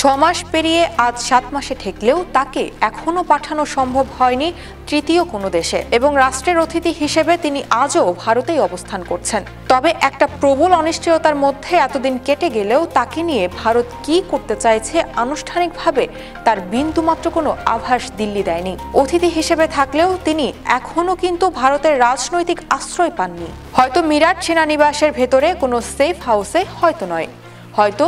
6 মাস পেরিয়ে আজ 7 মাসে ঠেকলেও তাকে এখনো পাঠানো সম্ভব হয়নি তৃতীয় কোনো দেশে এবং রাষ্ট্রের অতিথি হিসেবে তিনি আজও ভারতেই অবস্থান করছেন। তবে একটা প্রবল অনিশ্চয়তার মধ্যে এতদিন কেটে গেলেও তাকে নিয়ে ভারত কি করতে চাইছে আনুষ্ঠানিকভাবে তার বিন্দুমাত্র কোনো আভাস দিল্লি দেয়নি। অতিথি হিসেবে থাকলেও তিনি এখনো কিন্তু ভারতের রাজনৈতিক আশ্রয় পাননি। হয়তো মিরাট সেনানিবাসের ভেতরে কোনো সেফ হাউসে, হয়তো নয়, হয়তো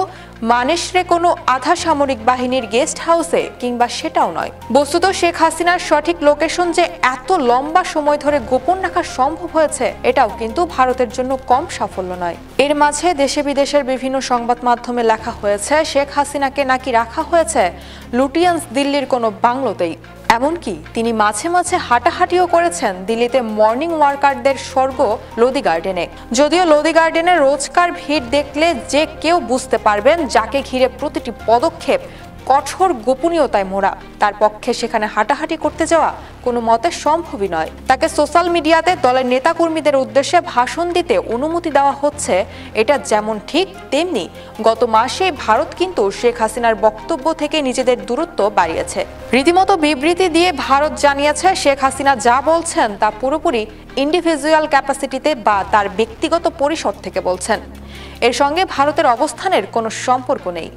মানেসরে কোনো আধা সামরিক বাহিনীর গেস্ট হাউসে, কিংবা সেটাও নয়। বস্তুত শেখ হাসিনার সঠিক লোকেশন যে এত লম্বা সময় ধরে গোপন রাখা সম্ভব হয়েছে এটাও কিন্তু ভারতের জন্য কম সাফল্য নয়। এর মাঝে দেশে বিদেশের বিভিন্ন সংবাদ মাধ্যমে লেখা হয়েছে শেখ হাসিনাকে নাকি রাখা হয়েছে লুটিয়ান্স দিল্লির কোনো বাংলোতেই। এমনকি তিনি মাঝে মাঝে হাঁটাহাঁটিও করেছেন দিল্লিতে মর্নিং ওয়ার্কারদের স্বর্গ লোদি গার্ডেনে। যদিও লোদি গার্ডেনে রোজকার ভিড় দেখলে যে কেউ বুঝতে পারবেন যাকে ঘিরে প্রতিটি পদক্ষেপ কঠোর গোপনীয়তায় মোড়া, তার পক্ষে সেখানে হাঁটাহাঁটি করতে যাওয়া কোনো মতে সম্ভবই নয়। তাকে সোশ্যাল মিডিয়াতে দলের নেতাকর্মীদের উদ্দেশ্যে ভাষণ দিতে অনুমতি দেওয়া হচ্ছে, এটা যেমন ঠিক তেমনি গত মাসে ভারত কিন্তু শেখ হাসিনার বক্তব্য থেকে নিজেদের দূরত্ব বাড়িয়েছে। রীতিমতো বিবৃতি দিয়ে ভারত জানিয়েছে শেখ হাসিনা যা বলছেন তা পুরোপুরি ইন্ডিভিজুয়াল ক্যাপাসিটিতে বা তার ব্যক্তিগত পরিসর থেকে বলছেন। এর সঙ্গে ভারতের অবস্থানের কোনো সম্পর্ক নেই।